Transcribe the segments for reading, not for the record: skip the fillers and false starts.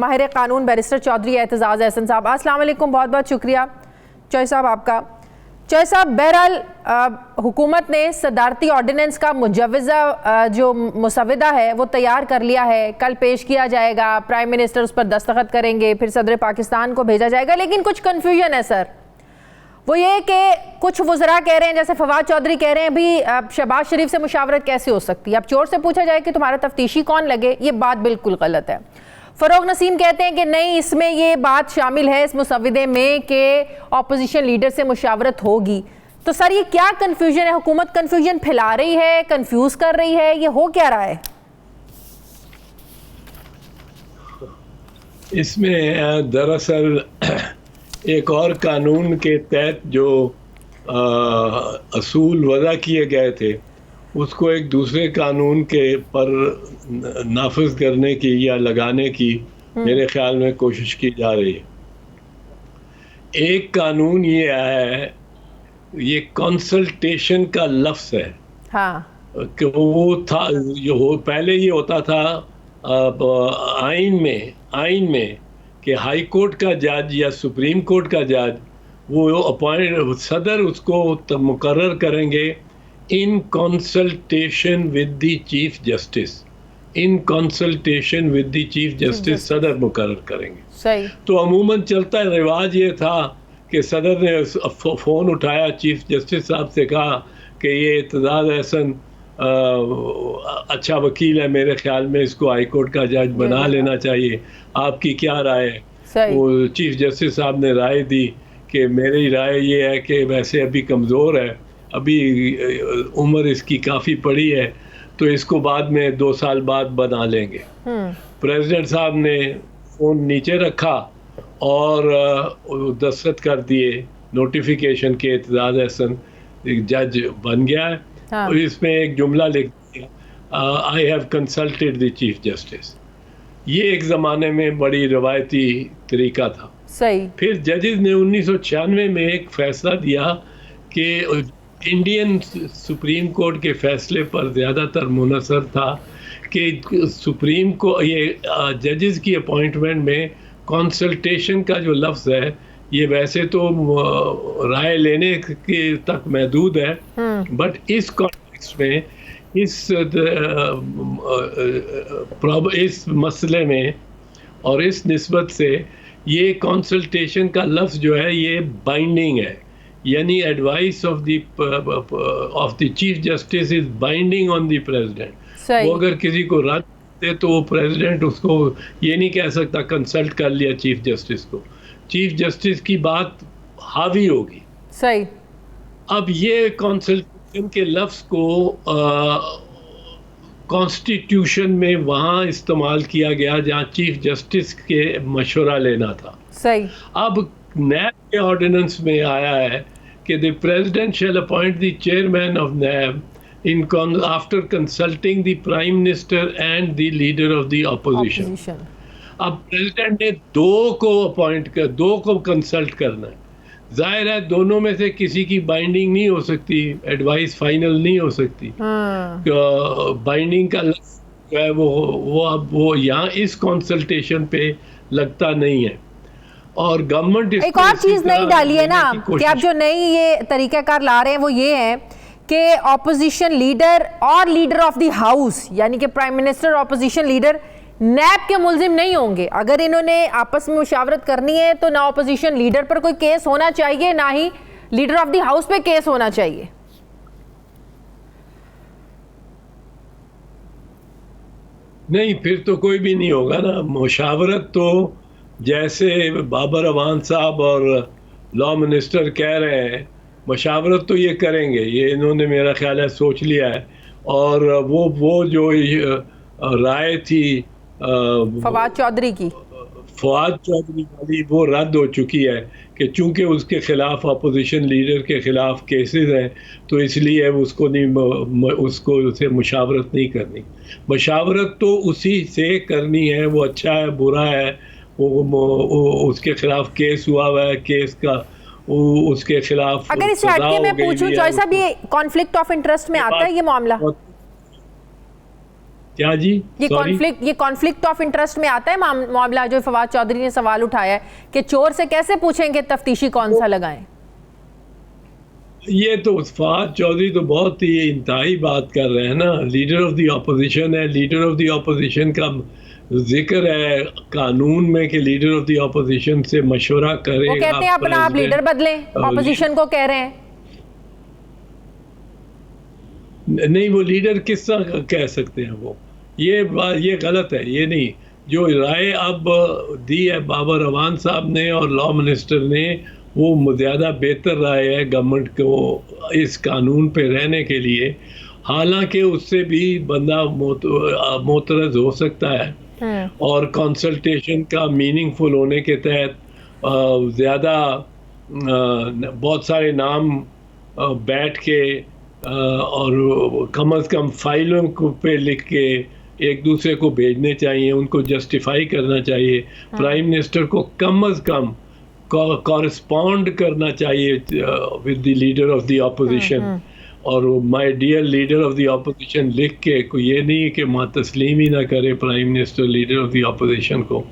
माहिर कानून बैरिस्टर चौधरी एतजाज़ एहसन साहब, अस्सलाम वालेकुम, बहुत बहुत शुक्रिया चौधरी साहब आपका। चौधरी साहब, बहरहाल हुकूमत ने सदारती ऑर्डिनेंस का मुजव्वज़ा जो मुसवदा है वो तैयार कर लिया है, कल पेश किया जाएगा, प्राइम मिनिस्टर उस पर दस्तखत करेंगे, फिर सदर पाकिस्तान को भेजा जाएगा। लेकिन कुछ कन्फ्यूजन है सर, वो ये कि कुछ वज़रा कह रहे हैं, जैसे फवाद चौधरी कह रहे हैं भी शहबाज शरीफ से मुशावरत कैसे हो सकती है। अब चोर से पूछा जाए कि तुम्हारा तफ्तीशी कौन लगे, ये बात बिल्कुल गलत है। फ़रोग नसीम कहते हैं कि नहीं, इसमें ये बात शामिल है इस मुसवदे में कि ऑपोजिशन लीडर से मुशावरत होगी। तो सर ये क्या कन्फ्यूजन है? हुकूमत कन्फ्यूजन फैला रही है, कन्फ्यूज कर रही है, ये हो क्या रहा है? इसमें दरअसल एक और कानून के तहत जो असूल वज़ा किए गए थे उसको एक दूसरे कानून के पर नाफिज करने की या लगाने की मेरे ख्याल में कोशिश की जा रही है। एक कानून ये है, ये कंसल्टेशन का लफ्ज़ है। हाँ, कि वो था पहले ये होता था आइन में कि हाई कोर्ट का जज या सुप्रीम कोर्ट का जज वो अपॉइंट सदर उसको मुकर्रर करेंगे in consultation with the chief justice. In consultation with the chief justice सदर मुकर्रर करेंगे। सही। तो अमूमन चलता है, रिवाज ये था कि सदर ने फ़ोन उठाया, चीफ जस्टिस साहब से कहा कि ये एतजाज़ एहसन अच्छा वकील है, मेरे ख्याल में इसको हाई कोर्ट का जज बना लेना चाहिए, आपकी क्या राय है? वो चीफ जस्टिस साहब ने राय दी कि मेरी राय ये है कि वैसे अभी कमज़ोर है, अभी उम्र इसकी काफ़ी पड़ी है, तो इसको बाद में 2 साल बाद बना लेंगे। प्रेसिडेंट साहब ने फ़ोन नीचे रखा और दस्तखत कर दिए नोटिफिकेशन के, एतजाज़ एहसन एक जज बन गया है। हाँ। और इसमें एक जुमला लिख दिया, I have consulted the chief justice. ये एक ज़माने में बड़ी रवायती तरीका था। सही। फिर जजेस ने 1996 में एक फैसला दिया कि इंडियन सुप्रीम कोर्ट के फैसले पर ज़्यादातर मुनसर था कि सुप्रीम को ये जजेस की अपॉइंटमेंट में कंसल्टेशन का जो लफ्ज़ है ये वैसे तो राय लेने के तक महदूद है, बट इस कॉन्टेक्स्ट में इस मसले में और इस निस्बत से ये कंसल्टेशन का लफ्ज़ जो है ये बाइंडिंग है, यानी advice of the chief justice is binding on the president. वो अगर किसी को रद्द दे तो वो प्रेसिडेंट उसको ये नहीं कह सकता कंसल्ट कर लिया चीफ जस्टिस को, चीफ जस्टिस की बात हावी होगी। सही। अब ये कंसल्टेशन के लफ्ज़ को कॉन्स्टिट्यूशन में वहाँ इस्तेमाल किया गया जहाँ चीफ जस्टिस के मशवरा लेना था। सही। अब नैब के ऑर्डिनेंस में आया है कि the president shall appoint the chairman of NAB after consulting the prime minister and the leader of the opposition. अब प्रेसिडेंट ने 2 को कंसल्ट करना है। जाहिर है दोनों में से किसी की बाइंडिंग नहीं हो सकती, एडवाइस फाइनल नहीं हो सकती। बाइंडिंग का जो है वो यहाँ इस कंसल्टेशन पे लगता नहीं है। और गवर्नमेंट एक और चीज नहीं डाली है ना कि आप जो नई ये तरीकाकार ला रहे हैं वो ये है कि ऑपोजिशन लीडर और लीडर ऑफ द हाउस यानी कि प्राइम मिनिस्टर ऑपोजिशन लीडर नैब के मुल्जिम नहीं होंगे। अगर इन्होंने आपस में मुशावरत करनी है तो ना ऑपोजिशन लीडर पर कोई केस होना चाहिए, ना ही लीडर ऑफ द हाउस पे केस होना चाहिए। नहीं, फिर तो कोई भी नहीं होगा ना। मुशावरत तो जैसे बाबर अवान साहब और लॉ मिनिस्टर कह रहे हैं, मुशावरत तो ये करेंगे, ये इन्होंने मेरा ख्याल है सोच लिया है। और वो जो राय थी फवाद चौधरी वाली वो रद्द हो चुकी है कि चूंकि उसके खिलाफ अपोजिशन लीडर के खिलाफ केसेस हैं तो इसलिए उसे मुशावरत नहीं करनी। मुशावरत तो उसी से करनी है, वो अच्छा है बुरा है, वो उसके खिलाफ केस हुआ है, केस का उसके खिलाफ अगर इस हटके में पूछूं चौधरी साहब, ये कॉन्फ्लिक्ट ऑफ इंटरेस्ट में आता है ये मामला? क्या जी? ये कॉन्फ्लिक्ट ऑफ इंटरेस्ट में आता है मामला जो फवाद चौधरी ने सवाल उठाया है कि चोर से कैसे पूछेंगे तफ्तीशी कौन सा लगाएं? ये तो फवाद चौधरी तो बहुत ही इंतहाई बात कर रहे हैं ना। लीडर ऑफ द ऑपोजिशन है, लीडर ऑफ द ऑपोजिशन का जिक्र है कानून में कि लीडर ऑफ द ऑपोजिशन से मशवरा करें। वो कहते हैं अपना आप लीडर बदलें, ऑपोजिशन को कह रहे हैं। नहीं, वो लीडर किस तरह कह सकते हैं? वो ये गलत है। ये नहीं, जो राय अब दी है बाबर अवान साहब ने और लॉ मिनिस्टर ने, वो ज़्यादा बेहतर राय है गवर्नमेंट को इस कानून पे रहने के लिए। हालांकि उससे भी बंदा मोतरज हो सकता है और कंसल्टेशन का मीनिंगफुल होने के तहत ज़्यादा बहुत सारे नाम बैठ के और कम अज़ कम फाइलों को पे लिख के एक दूसरे को भेजने चाहिए, उनको जस्टिफाई करना चाहिए। प्राइम मिनिस्टर को कम अज़ कम कॉरेस्पॉन्ड करना चाहिए with the leader of the opposition, और my dear leader of the opposition लिख के, कोई ये नहीं कि मां तस्लीम ही ना करे prime minister leader of the opposition को।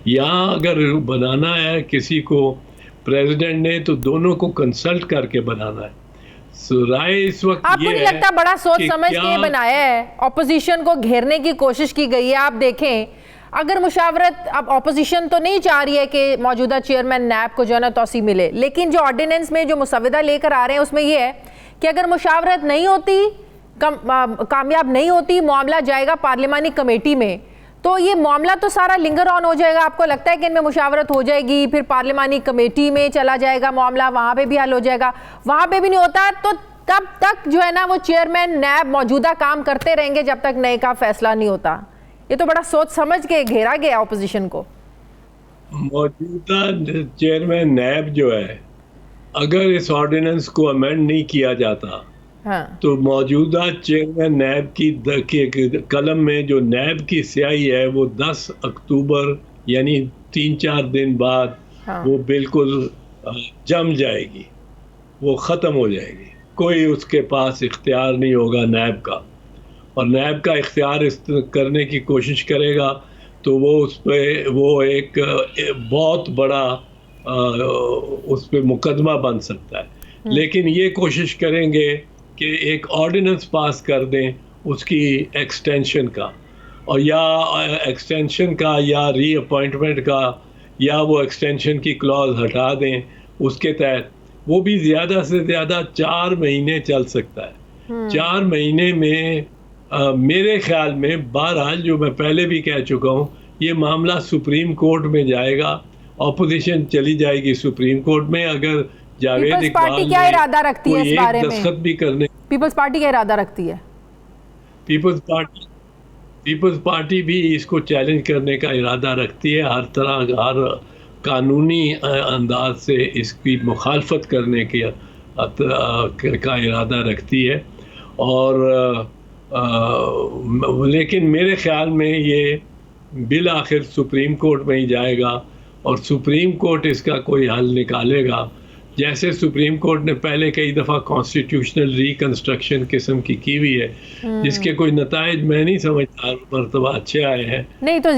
यहाँ अगर बनाना है किसी को प्रेसिडेंट ने, तो दोनों को कंसल्ट करके बनाना है। राय इस वक्त आपको नहीं लगता बड़ा सोच समझ के बनाया है? ऑपोजिशन को घेरने की कोशिश की गई है। आप देखें, अगर मुशावरत, अब ऑपोजिशन तो नहीं चाह रही है कि मौजूदा चेयरमैन नैब को जो है ना तौसी मिले, लेकिन जो ऑर्डिनेंस में जो मुसविदा लेकर आ रहे हैं उसमें ये है कि अगर मुशावरत नहीं होती, कामयाब नहीं होती, मामला जाएगा पार्लिमानी कमेटी में, तो ये मामला तो सारा लिंगर ऑन हो जाएगा। आपको लगता है कि इनमें मुशावरत हो जाएगी, फिर पार्लिमानी कमेटी में चला जाएगा मामला, वहाँ पे भी हल हो जाएगा? वहाँ पे भी नहीं होता तो तब तक जो है ना वो चेयरमैन नैब मौजूदा काम करते रहेंगे जब तक नए का फैसला नहीं होता। ये तो बड़ा सोच समझ के घेरा गया ऑपोजिशन को। मौजूदा चेयरमैन नैब जो है, अगर इस ऑर्डिनेंस को अमेंड नहीं किया जाता, हाँ, तो मौजूदा चेयरमैन नैब की कलम में जो नैब की स्याही है वो 10 अक्टूबर यानी 3-4 दिन बाद, हाँ, वो बिल्कुल जम जाएगी, वो ख़त्म हो जाएगी। कोई उसके पास इख्तियार नहीं होगा नैब का, और नैब का इख्तियार करने की कोशिश करेगा तो वो उस पर वो एक बहुत बड़ा उस पर मुकदमा बन सकता है। लेकिन ये कोशिश करेंगे कि एक ऑर्डिनेंस पास कर दें उसकी एक्सटेंशन का, और या एक्सटेंशन का या रीअपॉइंटमेंट का, या वो एक्सटेंशन की क्लॉज हटा दें। उसके तहत वो भी ज़्यादा से ज़्यादा 4 महीने चल सकता है। 4 महीने में मेरे ख्याल में, बहरहाल जो मैं पहले भी कह चुका हूँ, ये मामला सुप्रीम कोर्ट में जाएगा, ऑपोजिशन चली जाएगी सुप्रीम कोर्ट में। अगर जावेद इकबाल क्या इरादा रखती है इस बारे में? दस्तखत भी करने, पीपल्स पार्टी क्या इरादा रखती है? पीपल्स पार्टी भी इसको चैलेंज करने का इरादा रखती है। हर तरह, हर कानूनी अंदाज से इसकी मुखालफत करने का इरादा रखती है। और लेकिन मेरे ख्याल में ये बिल आखिर सुप्रीम कोर्ट में ही जाएगा, और सुप्रीम कोर्ट इसका कोई हल निकालेगा। जैसे सुप्रीम कोर्ट ने पहले कई दफ़ा कॉन्स्टिट्यूशनल रिकंस्ट्रक्शन किस्म की हुई है, जिसके कोई नताइज मैं नहीं समझता मरतबा अच्छे आए हैं। नहीं तो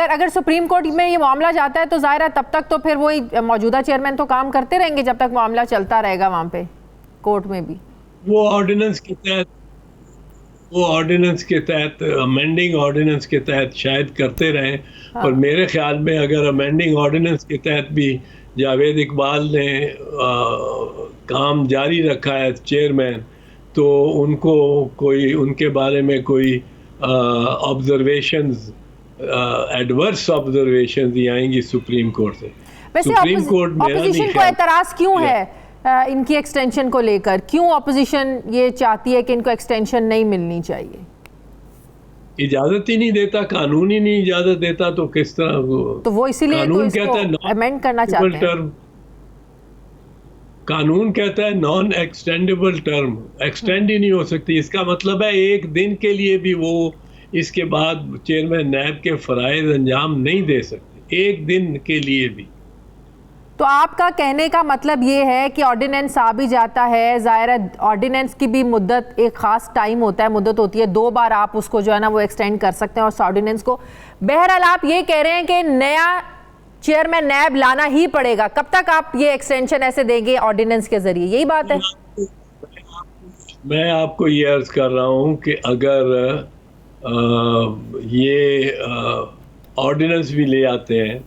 अगर सुप्रीम कोर्ट में ये मामला जाता है तो जाहिर है तब तक तो फिर वही मौजूदा चेयरमैन तो काम करते रहेंगे जब तक मामला चलता रहेगा वहाँ पे कोर्ट में भी। वो ऑर्डिनेंस के तहत अमेंडिंग ऑर्डिनेंस के तहत शायद करते रहें। हाँ। पर मेरे ख्याल में अगर अमेंडिंग ऑर्डिनेंस के तहत भी जावेद इकबाल ने काम जारी रखा है चेयरमैन, तो उनको कोई उनके बारे में कोई ऑब्जर्वेशंस, एडवर्स ऑब्जर्वेशंस आएंगी सुप्रीम कोर्ट से। सुप्रीम कोर्ट ऑपोजिशन को एतराज क्यों है इनकी एक्सटेंशन को लेकर? क्यों ऑपोजिशन ये चाहती है कि इनको एक्सटेंशन नहीं मिलनी चाहिए? इजाजत ही नहीं देता, कानून ही नहीं इजाजत देता, तो किस तरह? तो वो इसीलिए कानून कहता है अमेंड करना चाहते हैं। कानून कहता है नॉन एक्सटेंडेबल टर्म, एक्सटेंड ही नहीं हो सकती। इसका मतलब है एक दिन के लिए भी वो इसके बाद चेयरमैन नैब के फराइज अंजाम नहीं दे सकते, एक दिन के लिए भी। तो आपका कहने का मतलब ये है कि ऑर्डिनेंस आ भी जाता है, ज़ाहिर है ऑर्डिनेंस की भी मुद्दत एक ख़ास टाइम होता है, मुद्दत होती है, 2 बार आप उसको जो है ना वो एक्सटेंड कर सकते हैं और उस ऑर्डिनेंस को। बहरहाल आप ये कह रहे हैं कि नया चेयरमैन नैब लाना ही पड़ेगा। कब तक आप ये एक्सटेंशन ऐसे देंगे ऑर्डिनेंस के जरिए, यही बात है? मैं आपको ये अर्ज कर रहा हूँ कि अगर ये ऑर्डिनेंस भी ले आते हैं